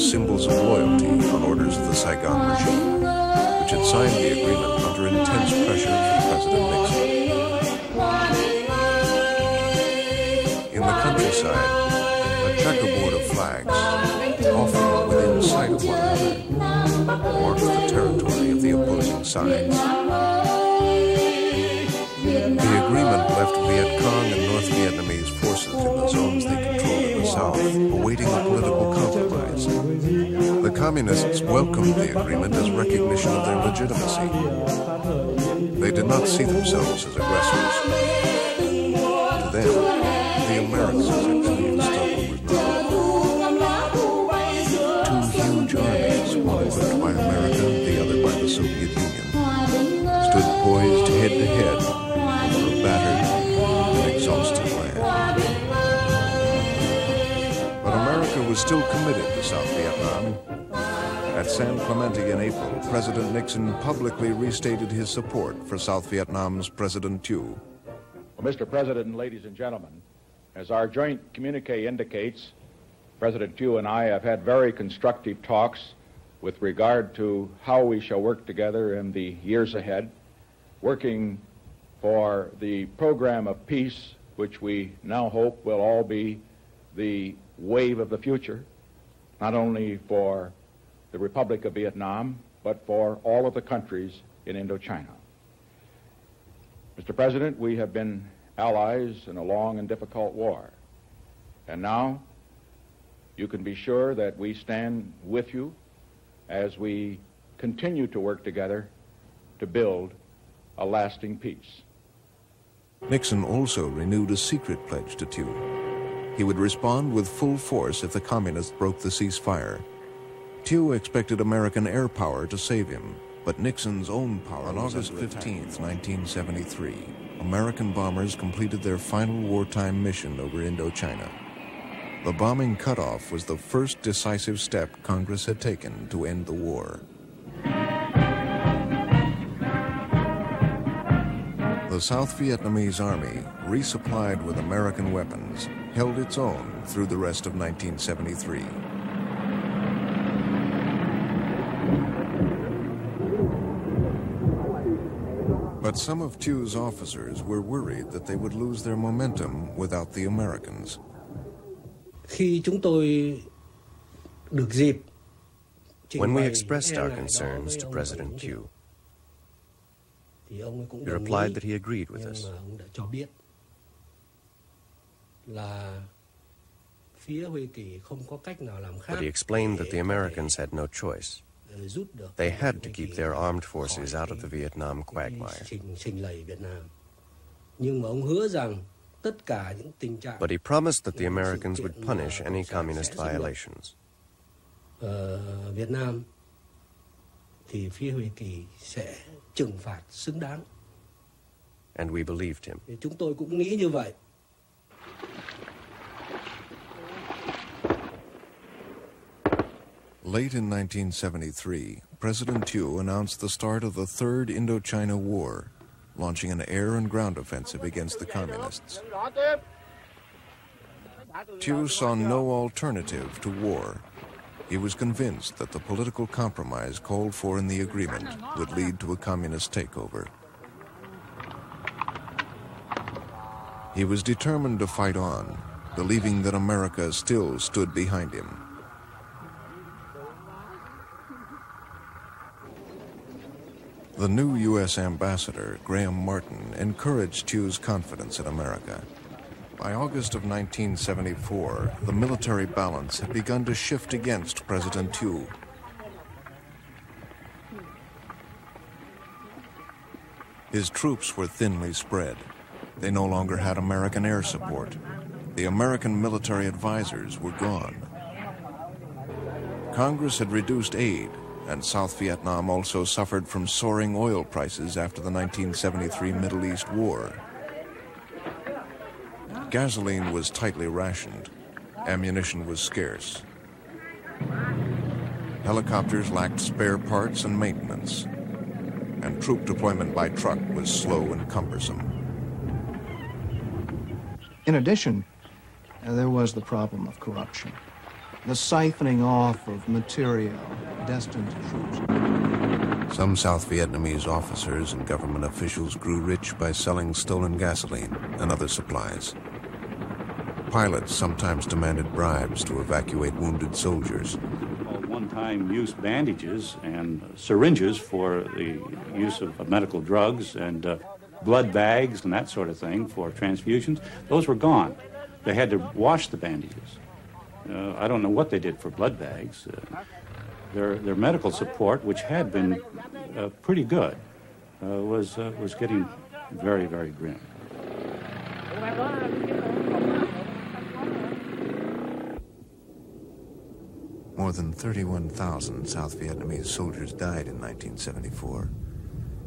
as symbols of loyalty on orders of the Saigon regime, which had signed the agreement under intense pressure from President Nixon. In the countryside, a checkerboard of flags, often within sight of one another, marked the territory of the opposing sides. The agreement left Viet Cong and North Vietnamese forces in the zones they controlled in the south, awaiting a political compromise. The communists welcomed the agreement as recognition of their legitimacy. They did not see themselves as aggressors. To them, the Americans actually the struggle was not over. Two huge armies, one equipped by America, the other by the Soviet Union, stood poised head to head over a battered and exhausted land. But America was still committed to South Vietnam. At San Clemente in April, President Nixon publicly restated his support for South Vietnam's President Thieu. Well, Mr. President and ladies and gentlemen, as our joint communique indicates, President Thieu and I have had very constructive talks with regard to how we shall work together in the years ahead, working for the program of peace, which we now hope will all be the wave of the future, not only for the Republic of Vietnam, but for all of the countries in Indochina. Mr. President, we have been allies in a long and difficult war, and now you can be sure that we stand with you as we continue to work together to build a lasting peace. Nixon also renewed a secret pledge to Thieu. He would respond with full force if the communists broke the ceasefire. Thieu expected American air power to save him, but Nixon's own power. On August 15, 1973, American bombers completed their final wartime mission over Indochina. The bombing cutoff was the first decisive step Congress had taken to end the war. The South Vietnamese Army, resupplied with American weapons, held its own through the rest of 1973. But some of Thieu's officers were worried that they would lose their momentum without the Americans. When we expressed our concerns to President Thieu, he replied that he agreed with us. But he explained that the Americans had no choice. They had to keep their armed forces out of the Vietnam quagmire. But he promised that the Americans would punish any communist violations. And we believed him. Late in 1973, President Thieu announced the start of the Third Indochina War, launching an air and ground offensive against the communists. Thieu saw no alternative to war. He was convinced that the political compromise called for in the agreement would lead to a communist takeover. He was determined to fight on, believing that America still stood behind him. The new U.S. ambassador, Graham Martin, encouraged Thieu's confidence in America. By August of 1974, the military balance had begun to shift against President Thieu. His troops were thinly spread. They no longer had American air support. The American military advisors were gone. Congress had reduced aid, and South Vietnam also suffered from soaring oil prices after the 1973 Middle East War. Gasoline was tightly rationed. Ammunition was scarce. Helicopters lacked spare parts and maintenance, and troop deployment by truck was slow and cumbersome. In addition, there was the problem of corruption. the siphoning off of material destined to troops. Some South Vietnamese officers and government officials grew rich by selling stolen gasoline and other supplies. Pilots sometimes demanded bribes to evacuate wounded soldiers. One-time use bandages and syringes for the use of medical drugs and blood bags and that sort of thing for transfusions, those were gone. They had to wash the bandages. I don't know what they did for blood bags. Their medical support, which had been pretty good, was getting very, very grim. More than 31,000 South Vietnamese soldiers died in 1974,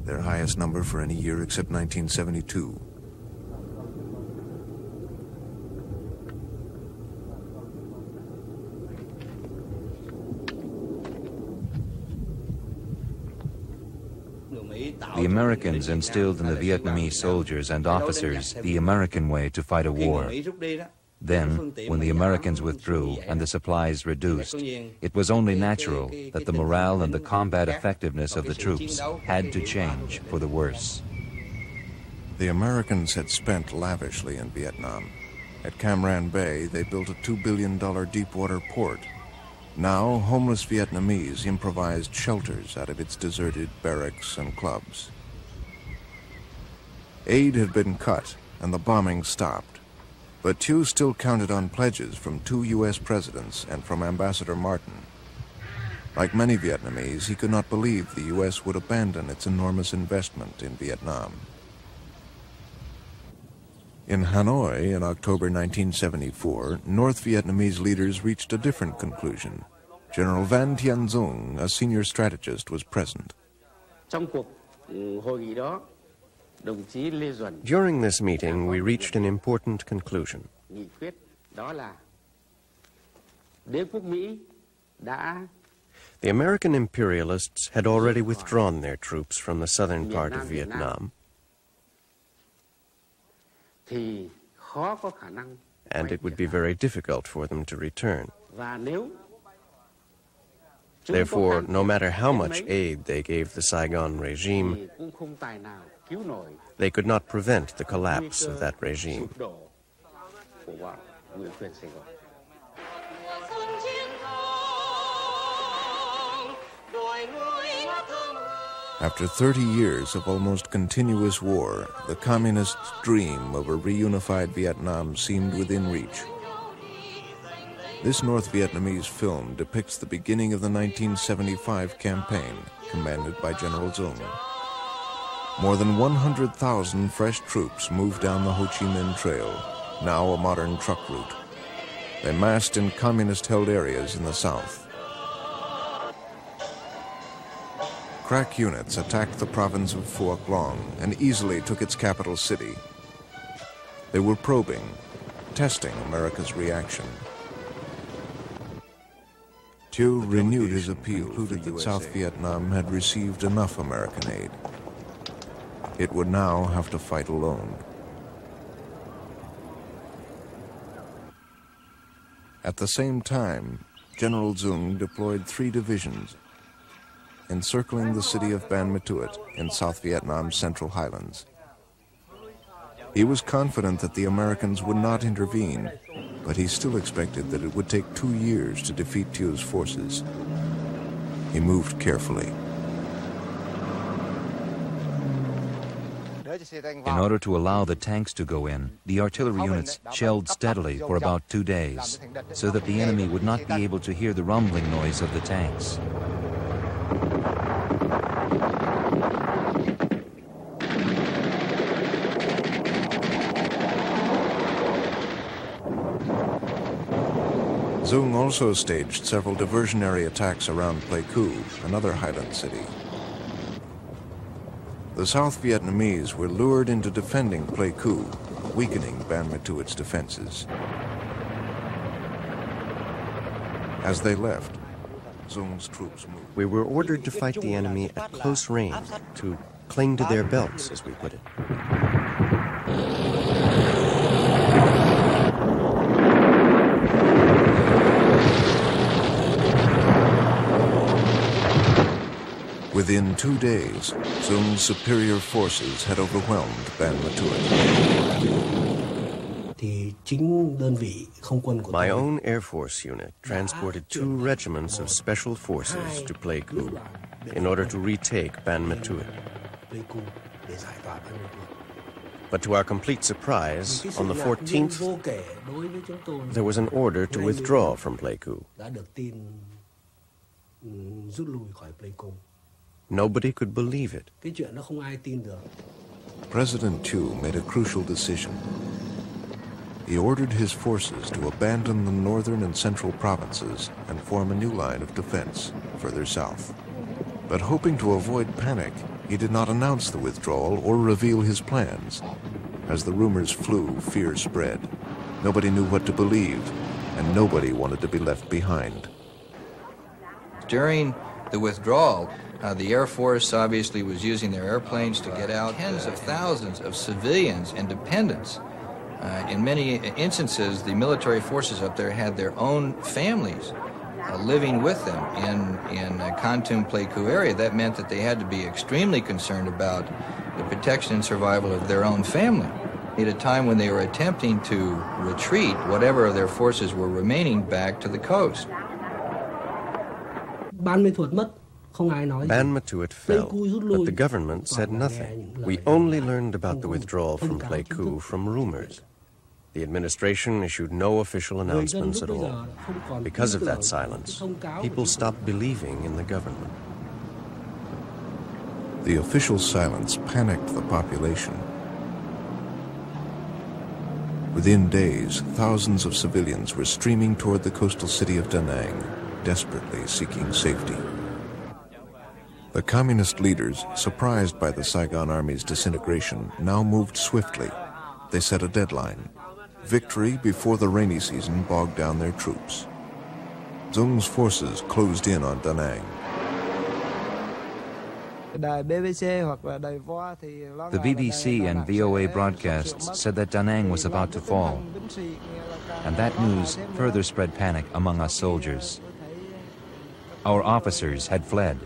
their highest number for any year except 1972. The Americans instilled in the Vietnamese soldiers and officers the American way to fight a war. Then, when the Americans withdrew and the supplies reduced, it was only natural that the morale and the combat effectiveness of the troops had to change for the worse. The Americans had spent lavishly in Vietnam. At Cam Ranh Bay, they built a $2 billion deep-water port. Now, homeless Vietnamese improvised shelters out of its deserted barracks and clubs. Aid had been cut, and the bombing stopped. But Thieu still counted on pledges from 2 U.S. presidents and from Ambassador Martin. Like many Vietnamese, he could not believe the U.S. would abandon its enormous investment in Vietnam. In Hanoi in October 1974, North Vietnamese leaders reached a different conclusion. General Van Thien Dung, a senior strategist, was present. During this meeting, we reached an important conclusion. The American imperialists had already withdrawn their troops from the southern part of Vietnam, and it would be very difficult for them to return. Therefore, no matter how much aid they gave the Saigon regime, they could not prevent the collapse of that regime. After 30 years of almost continuous war, the communists' dream of a reunified Vietnam seemed within reach. This North Vietnamese film depicts the beginning of the 1975 campaign, commanded by General Dung. More than 100,000 fresh troops moved down the Ho Chi Minh Trail, now a modern truck route. They massed in communist-held areas in the south. Crack units attacked the province of Phuoc Long and easily took its capital city. They were probing, testing America's reaction. Thieu renewed his appeal, concluded that South Vietnam had received enough American aid. It would now have to fight alone. At the same time, General Dung deployed 3 divisions, encircling the city of Ban Ma Thuot in South Vietnam's Central Highlands. He was confident that the Americans would not intervene, but he still expected that it would take 2 years to defeat Thieu's forces. He moved carefully. In order to allow the tanks to go in, the artillery units shelled steadily for about 2 days, so that the enemy would not be able to hear the rumbling noise of the tanks. Dung also staged several diversionary attacks around Pleiku, another highland city. The South Vietnamese were lured into defending Pleiku, weakening Ban Ma Thuot's defenses. As they left, Zung's troops moved. We were ordered to fight the enemy at close range, to cling to their belts, as we put it. Within 2 days, Dung's superior forces had overwhelmed Ban Matuit. My own Air Force unit transported 2 regiments of special forces to Pleiku in order to retake Ban Matuit. But to our complete surprise, on the 14th, there was an order to withdraw from Pleiku. Nobody could believe it. President Thieu made a crucial decision. He ordered his forces to abandon the northern and central provinces and form a new line of defense further south. But hoping to avoid panic, he did not announce the withdrawal or reveal his plans. As the rumors flew, fear spread. Nobody knew what to believe, and nobody wanted to be left behind. During the withdrawal, the Air Force obviously was using their airplanes to get out. Tens of thousands of civilians and dependents. In many instances, the military forces up there had their own families living with them in Kontum Pleiku area. That meant that they had to be extremely concerned about the protection and survival of their own family. At a time when they were attempting to retreat whatever of their forces were remaining back to the coast. Ban Matuit fell, but the government said nothing. We only learned about the withdrawal from Pleiku from rumors. The administration issued no official announcements at all. Because of that silence, people stopped believing in the government. The official silence panicked the population. Within days, thousands of civilians were streaming toward the coastal city of Da Nang, desperately seeking safety. The communist leaders, surprised by the Saigon army's disintegration, now moved swiftly. They set a deadline. Victory before the rainy season bogged down their troops. Dung's forces closed in on Da Nang. The BBC and VOA broadcasts said that Da Nang was about to fall, and that news further spread panic among us soldiers. Our officers had fled.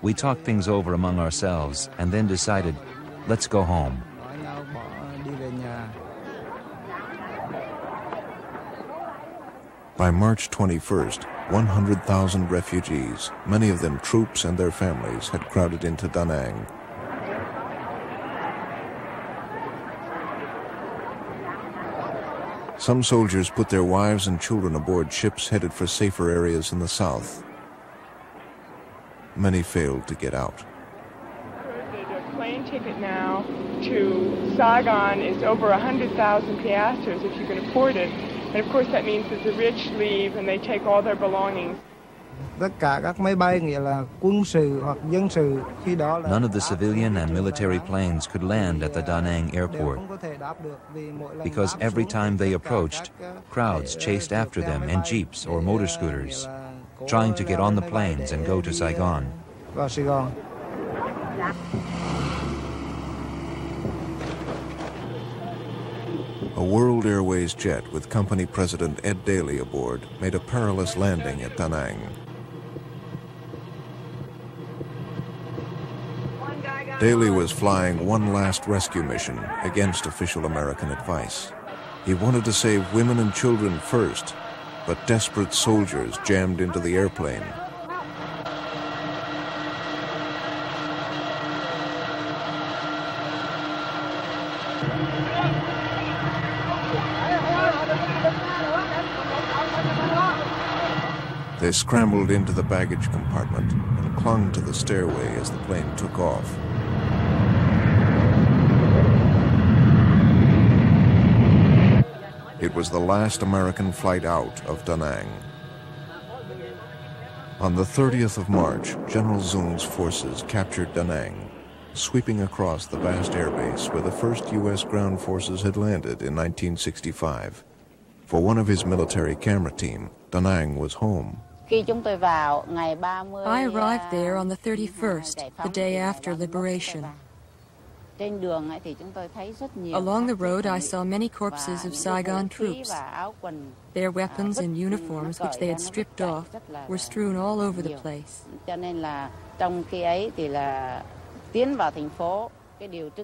We talked things over among ourselves and then decided, let's go home. By March 21st, 100,000 refugees, many of them troops and their families, had crowded into Da Nang. Some soldiers put their wives and children aboard ships headed for safer areas in the south. Many failed to get out. The plane ticket now to Saigon is over 100,000 piastres if you can afford it. And of course that means that the rich leave and they take all their belongings. None of the civilian and military planes could land at the Da Nang airport because every time they approached, crowds chased after them in jeeps or motor scooters, trying to get on the planes and go to Saigon. A World Airways jet with company president Ed Daly aboard made a perilous landing at Da Nang. Daly was flying one last rescue mission against official American advice. He wanted to save women and children first, but desperate soldiers jammed into the airplane. They scrambled into the baggage compartment and clung to the stairway as the plane took off. It was the last American flight out of Da Nang. On the 30th of March, General Dung's forces captured Da Nang, sweeping across the vast airbase where the first U.S. ground forces had landed in 1965. For one of his military camera team, Da Nang was home. I arrived there on the 31st, the day after liberation. Along the road, I saw many corpses of Saigon troops. Their weapons and uniforms, which they had stripped off, were strewn all over the place.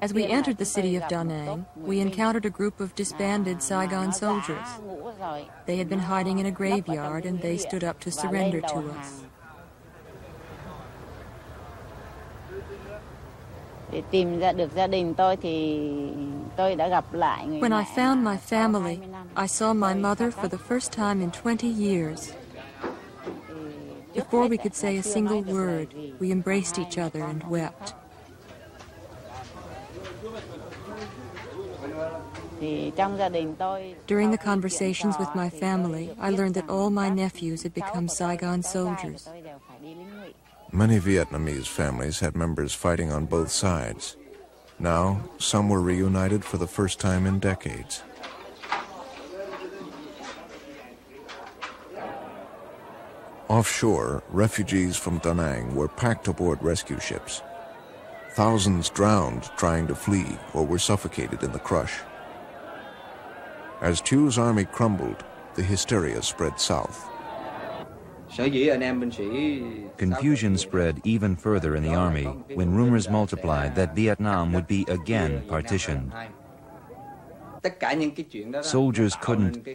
As we entered the city of Da Nang, we encountered a group of disbanded Saigon soldiers. They had been hiding in a graveyard, and they stood up to surrender to us. When I found my family, I saw my mother for the first time in 20 years. Before we could say a single word, we embraced each other and wept. During the conversations with my family, I learned that all my nephews had become Saigon soldiers. Many Vietnamese families had members fighting on both sides. Now, some were reunited for the first time in decades. Offshore, refugees from Da Nang were packed aboard rescue ships. Thousands drowned trying to flee or were suffocated in the crush. As Thieu's army crumbled, the hysteria spread south. Confusion spread even further in the army when rumors multiplied that Vietnam would be again partitioned. Soldiers couldn't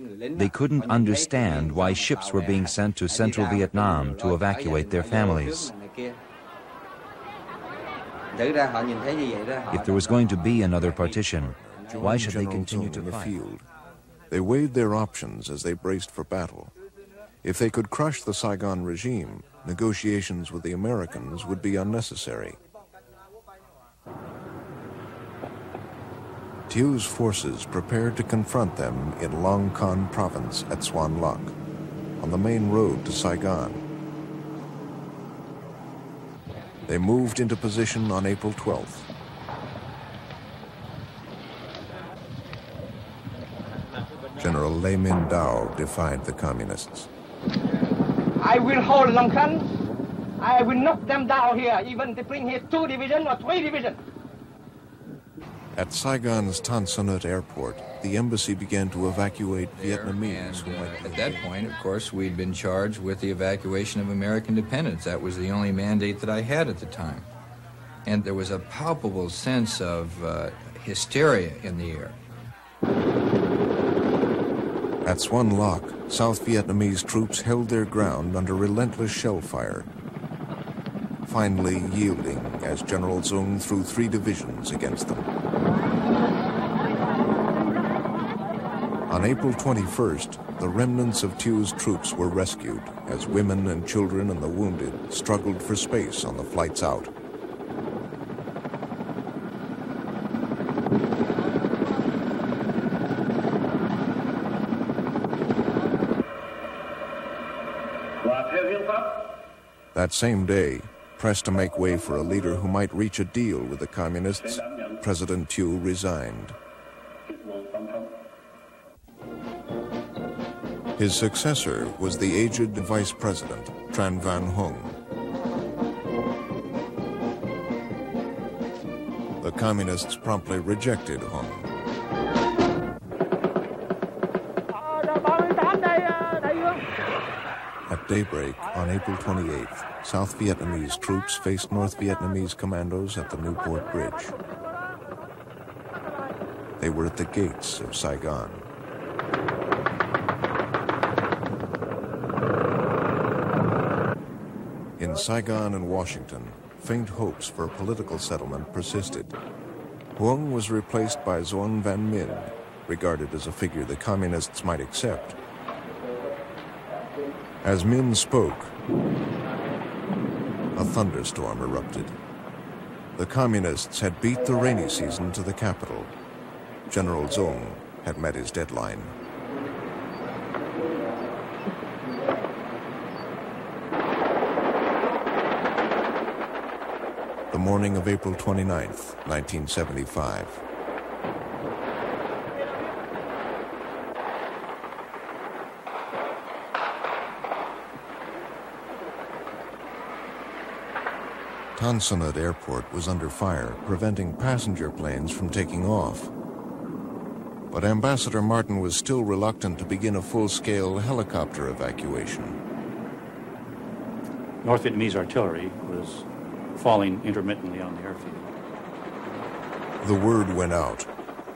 understand why ships were being sent to central Vietnam to evacuate their families. If there was going to be another partition, why should they continue to fight? They weighed their options as they braced for battle. If they could crush the Saigon regime, negotiations with the Americans would be unnecessary. Thieu's forces prepared to confront them in Long Con province at Xuan Loc, on the main road to Saigon. They moved into position on April 12th. General Lê Minh Dao defied the communists. I will hold Long Con. I will knock them down here, even to bring here 2 divisions or 3 divisions. At Saigon's Tan Son Nhut airport, the embassy began to evacuate Vietnamese who might be at that point, of course, we'd been charged with the evacuation of American dependents. That was the only mandate that I had at the time. And there was a palpable sense of hysteria in the air. At Xuan Loc, South Vietnamese troops held their ground under relentless shell fire, finally yielding as General Dung threw 3 divisions against them. On April 21st, the remnants of Thieu's troops were rescued as women and children and the wounded struggled for space on the flights out. That same day, pressed to make way for a leader who might reach a deal with the communists, President Thieu resigned. His successor was the aged Vice President, Tran Van Hung. The communists promptly rejected Hung. At daybreak on April 28th, South Vietnamese troops faced North Vietnamese commandos at the Newport Bridge. They were at the gates of Saigon. In Saigon and Washington, faint hopes for a political settlement persisted. Huong was replaced by Xuan Van Minh, regarded as a figure the communists might accept. As Minh spoke, a thunderstorm erupted. The communists had beat the rainy season to the capital. General Dung had met his deadline. The morning of April 29th, 1975. Tan Son Nhut Airport was under fire, preventing passenger planes from taking off. But Ambassador Martin was still reluctant to begin a full-scale helicopter evacuation. North Vietnamese artillery was falling intermittently on the airfield. The word went out.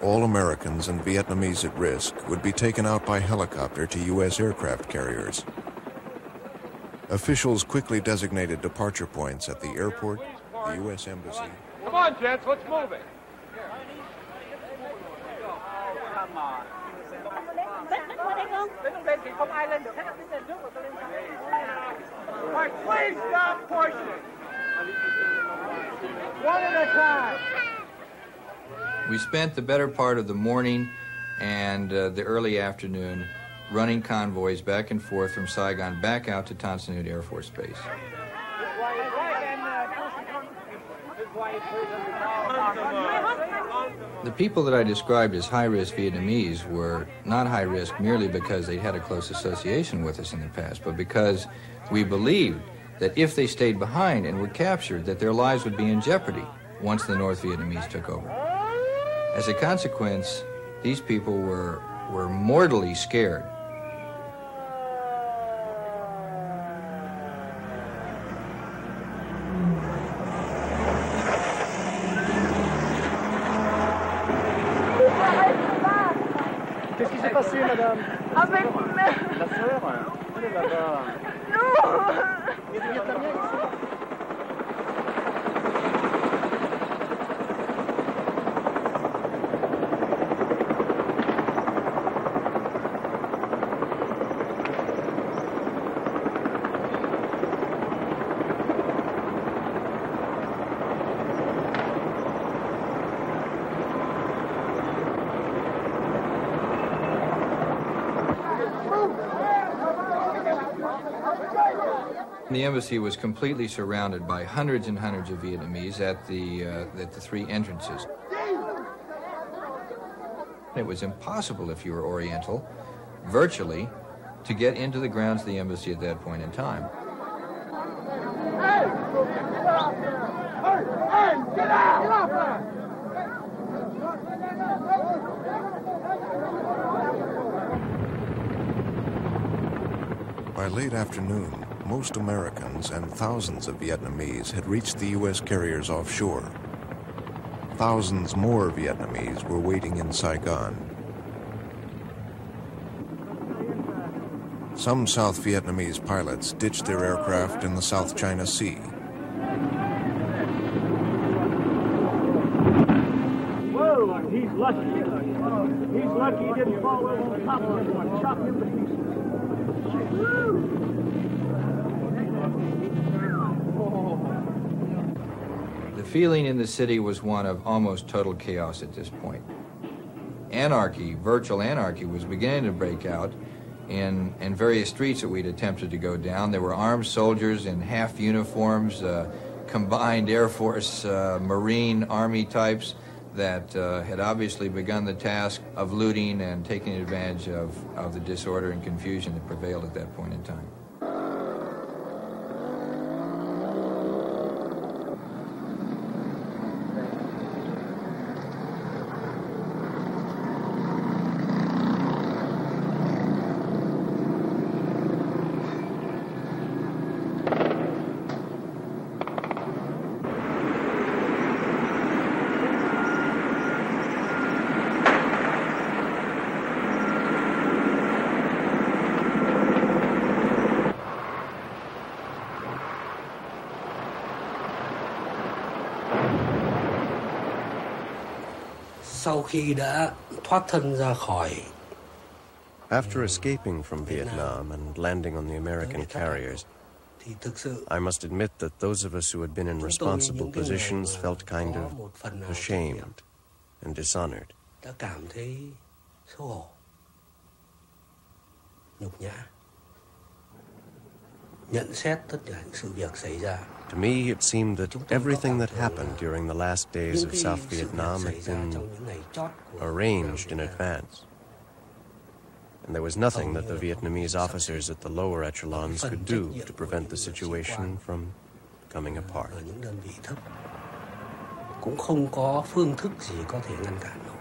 All Americans and Vietnamese at risk would be taken out by helicopter to U.S. aircraft carriers. Officials quickly designated departure points at the airport, the U.S. Embassy. Come on, gents, let's move it. Please stop pushing. One at a time. We spent the better part of the morning and the early afternoon running convoys back and forth from Saigon back out to Tan Son Nhut Air Force Base. The people that I described as high-risk Vietnamese were not high-risk merely because they had a close association with us in the past, but because we believed that if they stayed behind and were captured, that their lives would be in jeopardy once the North Vietnamese took over. As a consequence, these people were mortally scared. Qu'est-ce qui s'est passé, madame? Avec la sœur. Non. Il y a des Vietnamiens ici. The embassy was completely surrounded by hundreds and hundreds of Vietnamese at the three entrances. It was impossible, if you were Oriental, virtually, to get into the grounds of the embassy at that point in time. Get out! By late afternoon, most Americans and thousands of Vietnamese had reached the U.S. carriers offshore. Thousands more Vietnamese were waiting in Saigon. Some South Vietnamese pilots ditched their aircraft in the South China Sea. Whoa, he's lucky. He's lucky he didn't fall over the top of this one. Chop him to pieces. The feeling in the city was one of almost total chaos at this point. Anarchy, virtual anarchy, was beginning to break out in various streets that we'd attempted to go down. There were armed soldiers in half uniforms, combined Air Force, Marine, Army types that had obviously begun the task of looting and taking advantage of the disorder and confusion that prevailed at that point in time. After escaping from Vietnam and landing on the American carriers, I must admit that those of us who had been in responsible positions felt kind of ashamed and dishonored. To me, it seemed that everything that happened during the last days of South Vietnam had been arranged in advance. And there was nothing that the Vietnamese officers at the lower echelons could do to prevent the situation from coming apart. ở những đơn vị thấp. Cũng không có phương thức gì có thể ngăn cản nổi.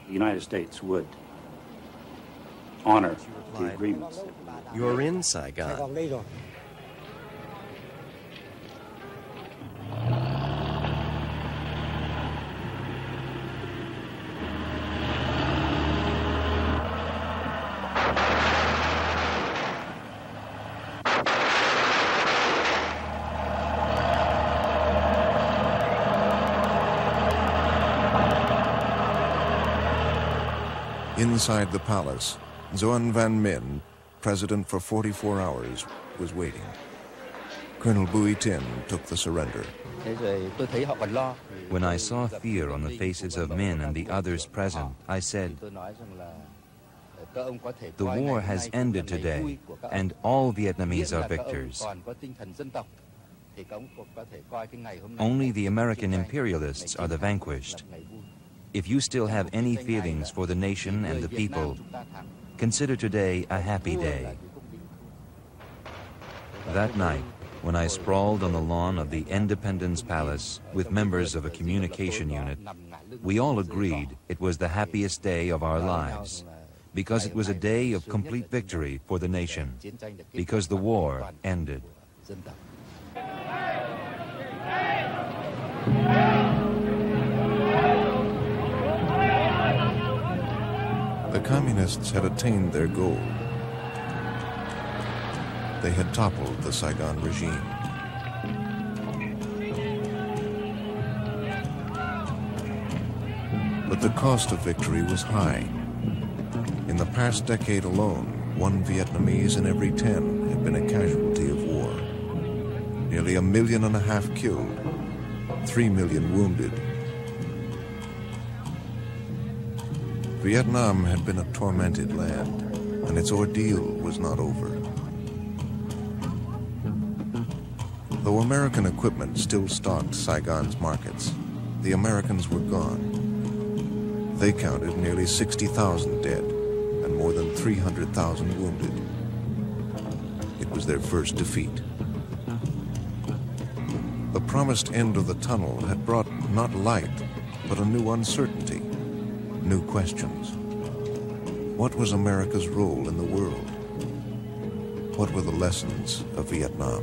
The United States would honor the agreements. You're in Saigon. Inside the palace, Doan Van Minh, president for 44 hours, was waiting. Colonel Bùi Diễm took the surrender. When I saw fear on the faces of Minh and the others present, I said, "The war has ended today, and all Vietnamese are victors. Only the American imperialists are the vanquished. If you still have any feelings for the nation and the people, consider today a happy day." That night, when I sprawled on the lawn of the Independence Palace with members of a communication unit, we all agreed it was the happiest day of our lives, because it was a day of complete victory for the nation, because the war ended. The communists had attained their goal. They had toppled the Saigon regime. But the cost of victory was high. In the past decade alone, 1 Vietnamese in every 10 had been a casualty of war. Nearly 1.5 million killed, 3 million wounded. Vietnam had been a tormented land, and its ordeal was not over. Though American equipment still stocked Saigon's markets, the Americans were gone. They counted nearly 60,000 dead and more than 300,000 wounded. It was their first defeat. The promised end of the tunnel had brought not light, but a new uncertainty. New questions. What was America's role in the world? What were the lessons of Vietnam?